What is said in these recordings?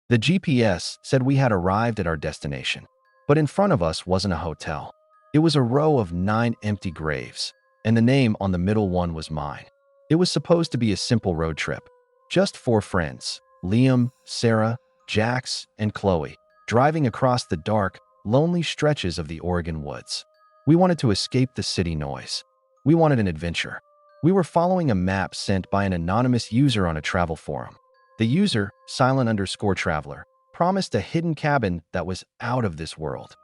The GPS said we had arrived at our destination, but in front of us wasn't a hotel. It was a row of 9 empty graves, and the name on the middle one was mine. It was supposed to be a simple road trip. Just 4 friends, Liam, Sarah, Jax, and Chloe, driving across the dark, lonely stretches of the Oregon woods. We wanted to escape the city noise. We wanted an adventure. We were following a map sent by an anonymous user on a travel forum. The user, silent_traveler, promised a hidden cabin that was out of this world.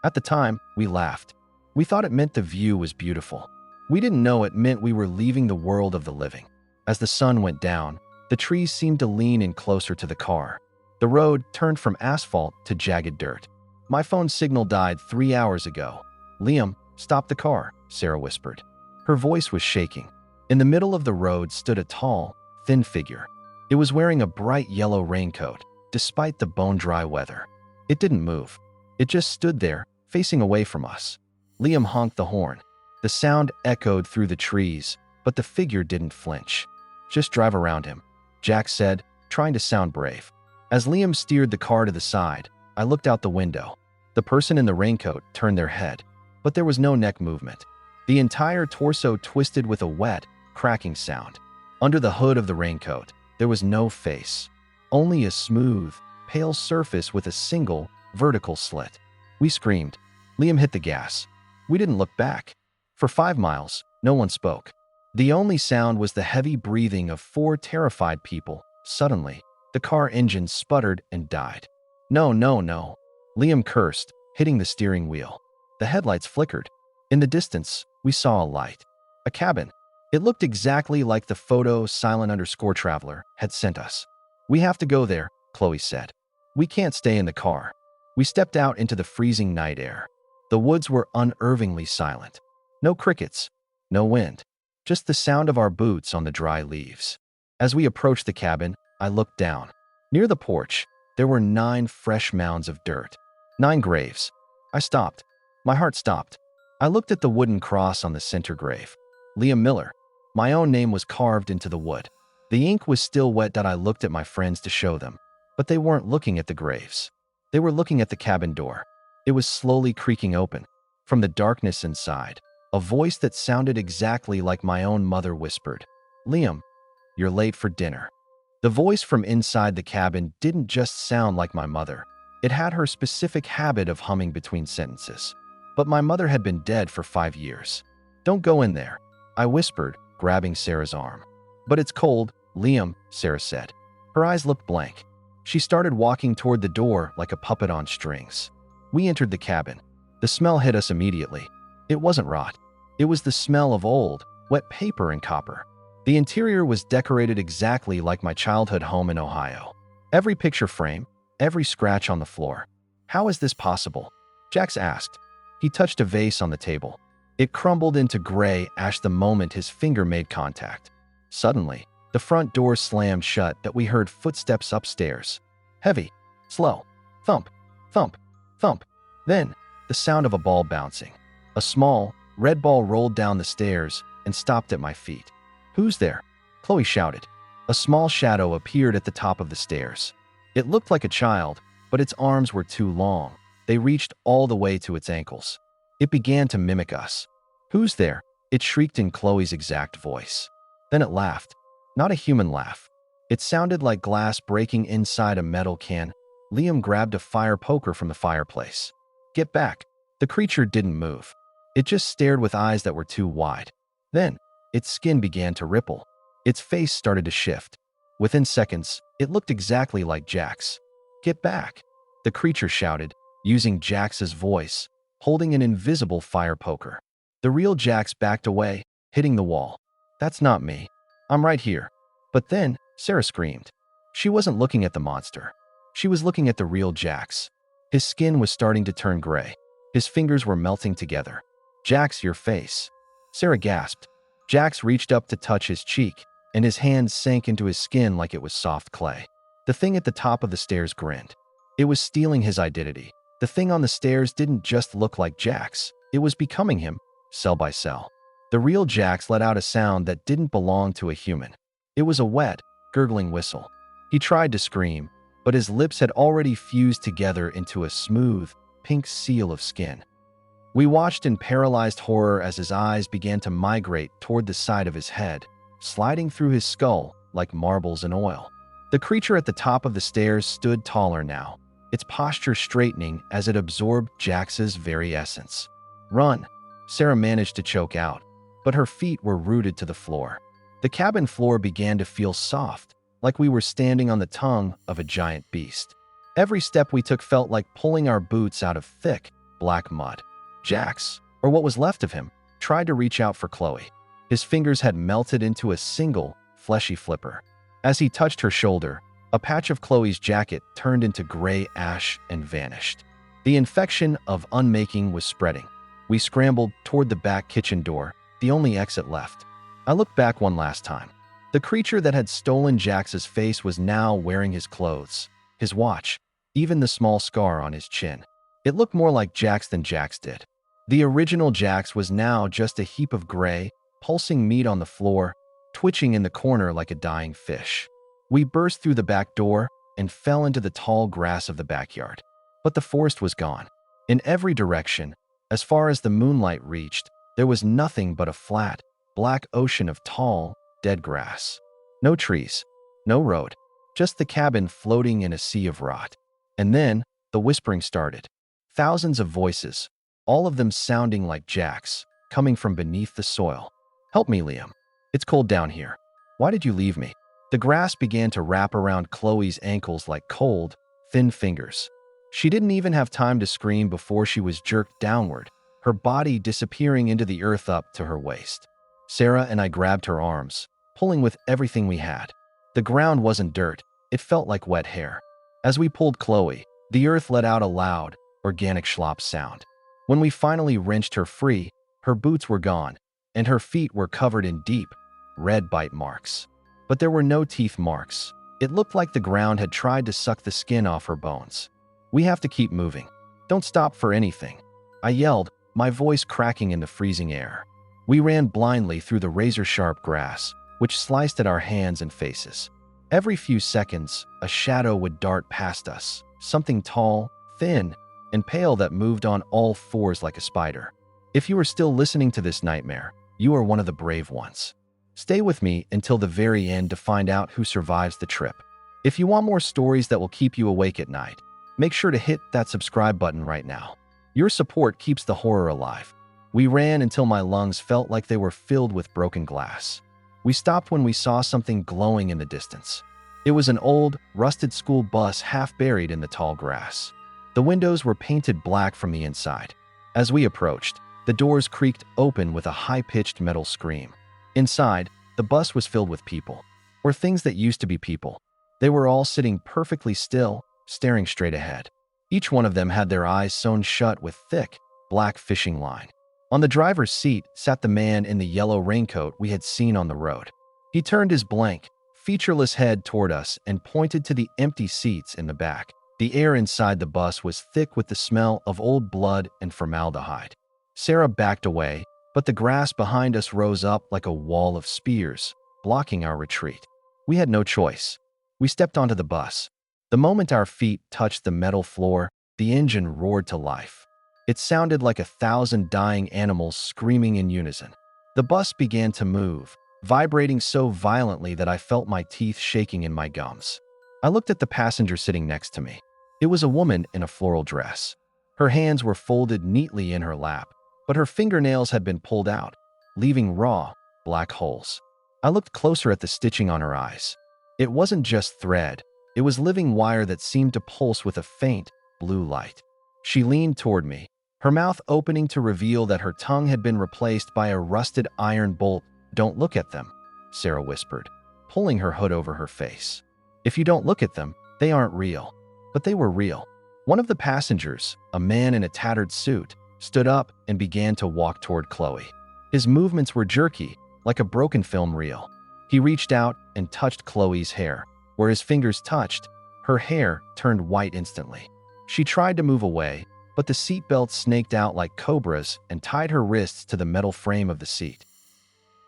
At the time, we laughed. We thought it meant the view was beautiful. We didn't know it meant we were leaving the world of the living. As the sun went down, the trees seemed to lean in closer to the car. The road turned from asphalt to jagged dirt. My phone signal died 3 hours ago. Liam, stop the car, Sarah whispered. Her voice was shaking. In the middle of the road stood a tall, thin figure. It was wearing a bright yellow raincoat, despite the bone-dry weather. It didn't move. It just stood there, facing away from us. Liam honked the horn. The sound echoed through the trees, but the figure didn't flinch. Just drive around him, Jack said, trying to sound brave. As Liam steered the car to the side, I looked out the window. The person in the raincoat turned their head, but there was no neck movement. The entire torso twisted with a wet, cracking sound. Under the hood of the raincoat, there was no face, only a smooth, pale surface with a single, vertical slit. We screamed. Liam hit the gas. We didn't look back. For 5 miles, no one spoke. The only sound was the heavy breathing of 4 terrified people. Suddenly, the car engine sputtered and died. No, no, no. Liam cursed, hitting the steering wheel. The headlights flickered. In the distance, we saw a light. A cabin. It looked exactly like the photo silent_traveler had sent us. We have to go there, Chloe said. We can't stay in the car. We stepped out into the freezing night air. The woods were unnervingly silent. No crickets, no wind, just the sound of our boots on the dry leaves. As we approached the cabin, I looked down. Near the porch, there were 9 fresh mounds of dirt. 9 graves. I stopped. My heart stopped. I looked at the wooden cross on the center grave. Liam Miller. My own name was carved into the wood. The ink was still wet. I looked at my friends to show them, but they weren't looking at the graves. They were looking at the cabin door. It was slowly creaking open. From the darkness inside, a voice that sounded exactly like my own mother whispered, Liam, you're late for dinner. The voice from inside the cabin didn't just sound like my mother. It had her specific habit of humming between sentences. But my mother had been dead for 5 years. Don't go in there, I whispered, grabbing Sarah's arm. But it's cold, Liam, Sarah said. Her eyes looked blank. She started walking toward the door like a puppet on strings. We entered the cabin. The smell hit us immediately. It wasn't rot. It was the smell of old, wet paper and copper. The interior was decorated exactly like my childhood home in Ohio. Every picture frame, every scratch on the floor. How is this possible? Jax asked. He touched a vase on the table. It crumbled into gray ash the moment his finger made contact. Suddenly, the front door slammed shut. That we heard footsteps upstairs. Heavy, slow, thump, thump, thump. Then, the sound of a ball bouncing. A small, red ball rolled down the stairs and stopped at my feet. Who's there? Chloe shouted. A small shadow appeared at the top of the stairs. It looked like a child, but its arms were too long. They reached all the way to its ankles. It began to mimic us. Who's there? It shrieked in Chloe's exact voice. Then it laughed. Not a human laugh. It sounded like glass breaking inside a metal can. Liam grabbed a fire poker from the fireplace. Get back. The creature didn't move. It just stared with eyes that were too wide. Then, its skin began to ripple. Its face started to shift. Within seconds, it looked exactly like Jax. Get back. The creature shouted, using Jax's voice, holding an invisible fire poker. The real Jax backed away, hitting the wall. That's not me. I'm right here. But then, Sarah screamed. She wasn't looking at the monster. She was looking at the real Jax. His skin was starting to turn gray. His fingers were melting together. Jax, your face. Sarah gasped. Jax reached up to touch his cheek, and his hand sank into his skin like it was soft clay. The thing at the top of the stairs grinned. It was stealing his identity. The thing on the stairs didn't just look like Jax. It was becoming him, cell by cell. The real Jax let out a sound that didn't belong to a human. It was a wet, gurgling whistle. He tried to scream, but his lips had already fused together into a smooth, pink seal of skin. We watched in paralyzed horror as his eyes began to migrate toward the side of his head, sliding through his skull like marbles in oil. The creature at the top of the stairs stood taller now, its posture straightening as it absorbed Jax's very essence. "Run," Sarah managed to choke out, but her feet were rooted to the floor. The cabin floor began to feel soft, like we were standing on the tongue of a giant beast. Every step we took felt like pulling our boots out of thick, black mud. Jax, or what was left of him, tried to reach out for Chloe. His fingers had melted into a single, fleshy flipper. As he touched her shoulder, a patch of Chloe's jacket turned into gray ash and vanished. The infection of unmaking was spreading. We scrambled toward the back kitchen door, the only exit left. I looked back one last time. The creature that had stolen Jax's face was now wearing his clothes, his watch, even the small scar on his chin. It looked more like Jax than Jax did. The original Jax was now just a heap of gray, pulsing meat on the floor, twitching in the corner like a dying fish. We burst through the back door and fell into the tall grass of the backyard. But the forest was gone. In every direction, as far as the moonlight reached, there was nothing but a flat, black ocean of tall, dead grass. No trees, no road, just the cabin floating in a sea of rot. And then, the whispering started. Thousands of voices, all of them sounding like Jax, coming from beneath the soil. "Help me, Liam. It's cold down here. Why did you leave me?" The grass began to wrap around Chloe's ankles like cold, thin fingers. She didn't even have time to scream before she was jerked downward, her body disappearing into the earth up to her waist. Sarah and I grabbed her arms, pulling with everything we had. The ground wasn't dirt, it felt like wet hair. As we pulled Chloe, the earth let out a loud, organic slop sound. When we finally wrenched her free, her boots were gone, and her feet were covered in deep, red bite marks. But there were no teeth marks. It looked like the ground had tried to suck the skin off her bones. "We have to keep moving. Don't stop for anything," I yelled, my voice cracking in the freezing air. We ran blindly through the razor-sharp grass, which sliced at our hands and faces. Every few seconds, a shadow would dart past us, something tall, thin, and pale that moved on all fours like a spider. If you are still listening to this nightmare, you are one of the brave ones. Stay with me until the very end to find out who survives the trip. If you want more stories that will keep you awake at night, make sure to hit that subscribe button right now. Your support keeps the horror alive. We ran until my lungs felt like they were filled with broken glass. We stopped when we saw something glowing in the distance. It was an old, rusted school bus half buried in the tall grass. The windows were painted black from the inside. As we approached, the doors creaked open with a high-pitched metal scream. Inside, the bus was filled with people, or things that used to be people. They were all sitting perfectly still, staring straight ahead. Each one of them had their eyes sewn shut with thick, black fishing line. On the driver's seat sat the man in the yellow raincoat we had seen on the road. He turned his blank, featureless head toward us and pointed to the empty seats in the back. The air inside the bus was thick with the smell of old blood and formaldehyde. Sarah backed away, but the grass behind us rose up like a wall of spears, blocking our retreat. We had no choice. We stepped onto the bus. The moment our feet touched the metal floor, the engine roared to life. It sounded like 1,000 dying animals screaming in unison. The bus began to move, vibrating so violently that I felt my teeth shaking in my gums. I looked at the passenger sitting next to me. It was a woman in a floral dress. Her hands were folded neatly in her lap, but her fingernails had been pulled out, leaving raw, black holes. I looked closer at the stitching on her eyes. It wasn't just thread. It was living wire that seemed to pulse with a faint, blue light. She leaned toward me, her mouth opening to reveal that her tongue had been replaced by a rusted iron bolt. "Don't look at them," Sarah whispered, pulling her hood over her face. "If you don't look at them, they aren't real." But they were real. One of the passengers, a man in a tattered suit, stood up and began to walk toward Chloe. His movements were jerky, like a broken film reel. He reached out and touched Chloe's hair. Where his fingers touched, her hair turned white instantly. She tried to move away, but the seatbelt snaked out like cobras and tied her wrists to the metal frame of the seat.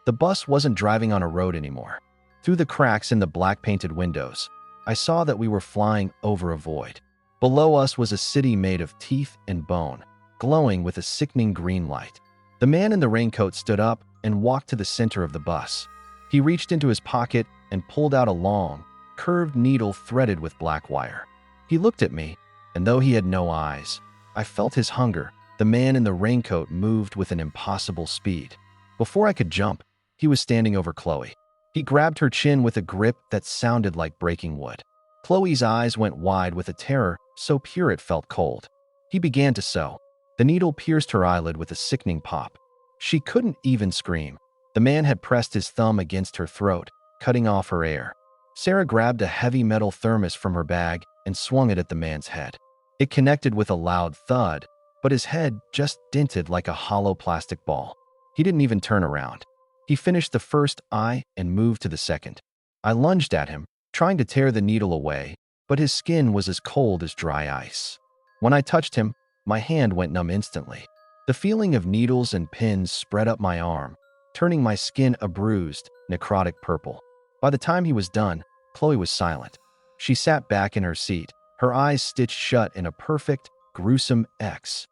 The bus wasn't driving on a road anymore. Through the cracks in the black-painted windows, I saw that we were flying over a void. Below us was a city made of teeth and bone, glowing with a sickening green light. The man in the raincoat stood up and walked to the center of the bus. He reached into his pocket and pulled out a long, curved needle threaded with black wire. He looked at me, and though he had no eyes, I felt his hunger. The man in the raincoat moved with an impossible speed. Before I could jump, he was standing over Chloe. He grabbed her chin with a grip that sounded like breaking wood. Chloe's eyes went wide with a terror so pure it felt cold. He began to sew. The needle pierced her eyelid with a sickening pop. She couldn't even scream. The man had pressed his thumb against her throat, cutting off her air. Sarah grabbed a heavy metal thermos from her bag and swung it at the man's head. It connected with a loud thud, but his head just dented like a hollow plastic ball. He didn't even turn around. He finished the first eye and moved to the second. I lunged at him, trying to tear the needle away, but his skin was as cold as dry ice. When I touched him, my hand went numb instantly. The feeling of needles and pins spread up my arm, turning my skin a bruised, necrotic purple. By the time he was done, Chloe was silent. She sat back in her seat, her eyes stitched shut in a perfect, gruesome X.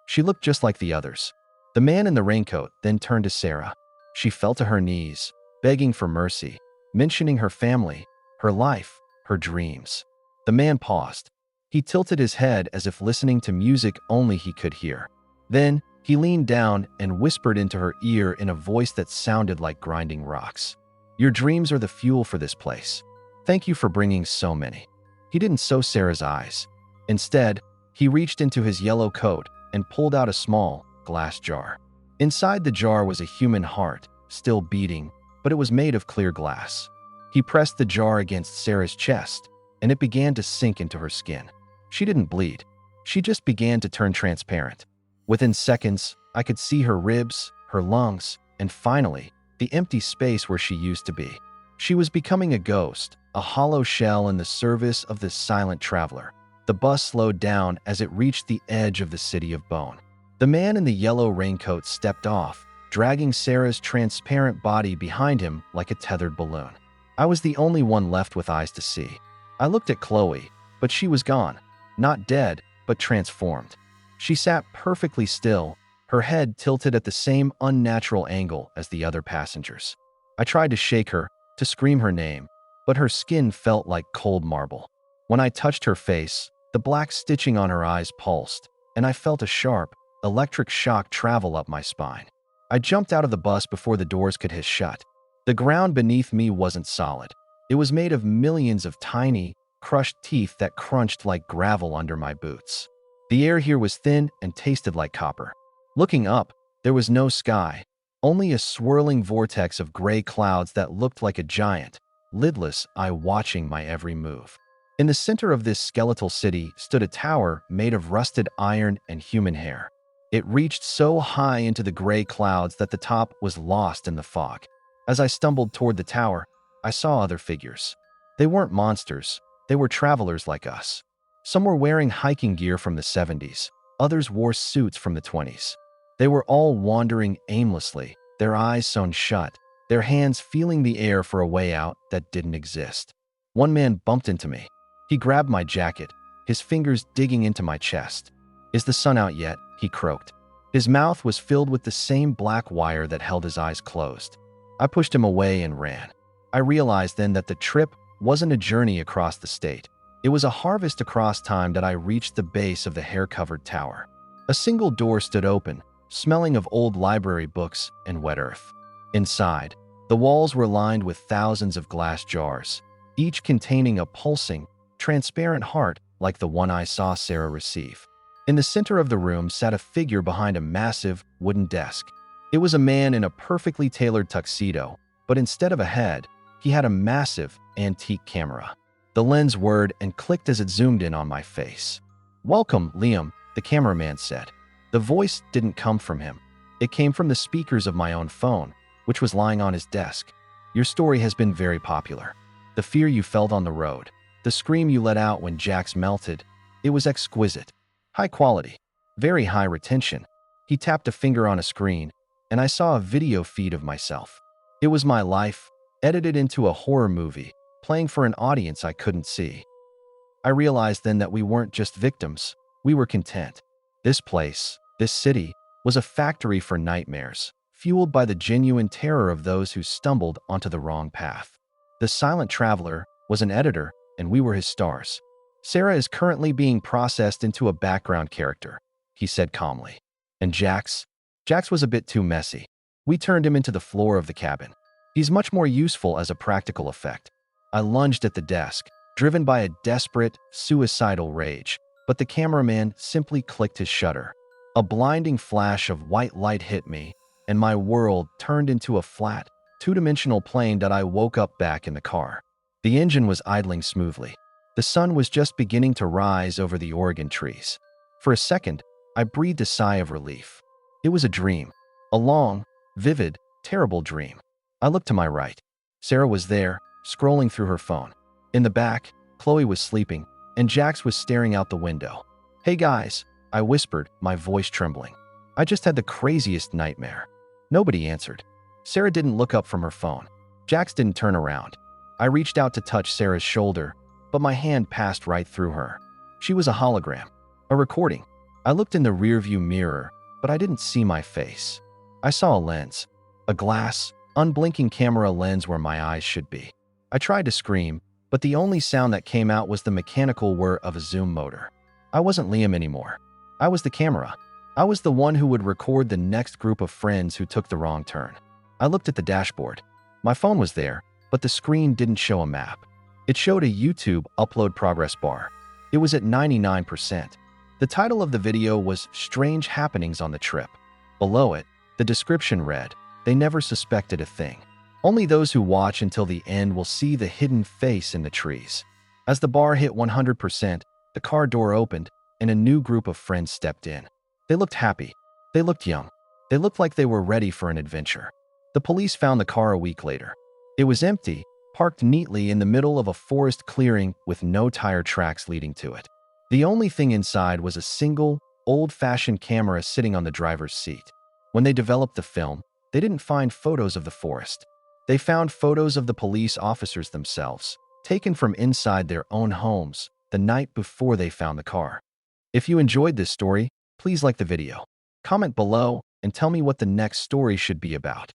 She looked just like the others. The man in the raincoat then turned to Sarah. She fell to her knees, begging for mercy, mentioning her family, her life, her dreams. The man paused. He tilted his head as if listening to music only he could hear. Then, he leaned down and whispered into her ear in a voice that sounded like grinding rocks. "Your dreams are the fuel for this place. Thank you for bringing so many." He didn't sew Sarah's eyes. Instead, he reached into his yellow coat and pulled out a small, glass jar. Inside the jar was a human heart, still beating, but it was made of clear glass. He pressed the jar against Sarah's chest, and it began to sink into her skin. She didn't bleed. She just began to turn transparent. Within seconds, I could see her ribs, her lungs, and finally, the empty space where she used to be. She was becoming a ghost, a hollow shell in the service of this silent traveler. The bus slowed down as it reached the edge of the city of bone. The man in the yellow raincoat stepped off, dragging Sarah's transparent body behind him like a tethered balloon. I was the only one left with eyes to see. I looked at Chloe, but she was gone. Not dead, but transformed. She sat perfectly still, her head tilted at the same unnatural angle as the other passengers. I tried to shake her, to scream her name, but her skin felt like cold marble. When I touched her face, the black stitching on her eyes pulsed, and I felt a sharp, electric shock travel up my spine. I jumped out of the bus before the doors could hiss shut. The ground beneath me wasn't solid. It was made of millions of tiny, crushed teeth that crunched like gravel under my boots. The air here was thin and tasted like copper. Looking up, there was no sky, only a swirling vortex of gray clouds that looked like a giant, lidless eye watching my every move. In the center of this skeletal city stood a tower made of rusted iron and human hair. It reached so high into the gray clouds that the top was lost in the fog. As I stumbled toward the tower, I saw other figures. They weren't monsters, they were travelers like us. Some were wearing hiking gear from the 70s, others wore suits from the 20s. They were all wandering aimlessly, their eyes sewn shut, their hands feeling the air for a way out that didn't exist. One man bumped into me. He grabbed my jacket, his fingers digging into my chest. "Is the sun out yet?" he croaked. His mouth was filled with the same black wire that held his eyes closed. I pushed him away and ran. I realized then that the trip wasn't a journey across the state. It was a harvest across time that I reached the base of the hair-covered tower. A single door stood open, smelling of old library books and wet earth. Inside, the walls were lined with thousands of glass jars, each containing a pulsing, transparent heart like the one I saw Sarah receive. In the center of the room sat a figure behind a massive wooden desk. It was a man in a perfectly tailored tuxedo, but instead of a head, he had a massive, antique camera. The lens whirred and clicked as it zoomed in on my face. "Welcome, Liam," the cameraman said. The voice didn't come from him. It came from the speakers of my own phone, which was lying on his desk. "Your story has been very popular. The fear you felt on the road, the scream you let out when Jax melted, it was exquisite. High quality, very high retention." He tapped a finger on a screen, and I saw a video feed of myself. It was my life, edited into a horror movie, playing for an audience I couldn't see. I realized then that we weren't just victims, we were content. This place, this city, was a factory for nightmares, fueled by the genuine terror of those who stumbled onto the wrong path. The Silent Traveler was an editor, and we were his stars. Sarah is currently being processed into a background character, he said calmly. And Jax? Jax was a bit too messy. We turned him into the floor of the cabin. He's much more useful as a practical effect. I lunged at the desk, driven by a desperate, suicidal rage, but the cameraman simply clicked his shutter. A blinding flash of white light hit me, and my world turned into a flat, two-dimensional plane that I woke up back in the car. The engine was idling smoothly. The sun was just beginning to rise over the Oregon trees. For a second, I breathed a sigh of relief. It was a dream. A long, vivid, terrible dream. I looked to my right. Sarah was there, scrolling through her phone. In the back, Chloe was sleeping, and Jax was staring out the window. "Hey guys," I whispered, my voice trembling. "I just had the craziest nightmare." Nobody answered. Sarah didn't look up from her phone. Jax didn't turn around. I reached out to touch Sarah's shoulder, but my hand passed right through her. She was a hologram, a recording. I looked in the rearview mirror, but I didn't see my face. I saw a lens, a glass, unblinking camera lens where my eyes should be. I tried to scream, but the only sound that came out was the mechanical whir of a zoom motor. I wasn't Liam anymore. I was the camera. I was the one who would record the next group of friends who took the wrong turn. I looked at the dashboard. My phone was there, but the screen didn't show a map. It showed a YouTube upload progress bar. It was at 99%. The title of the video was Strange Happenings on the Trip. Below it, the description read, "They never suspected a thing. Only those who watch until the end will see the hidden face in the trees." As the bar hit 100%, the car door opened, and a new group of friends stepped in. They looked happy. They looked young. They looked like they were ready for an adventure. The police found the car a week later. It was empty, parked neatly in the middle of a forest clearing with no tire tracks leading to it. The only thing inside was a single, old-fashioned camera sitting on the driver's seat. When they developed the film, they didn't find photos of the forest. They found photos of the police officers themselves, taken from inside their own homes the night before they found the car. If you enjoyed this story, please like the video, comment below, and tell me what the next story should be about.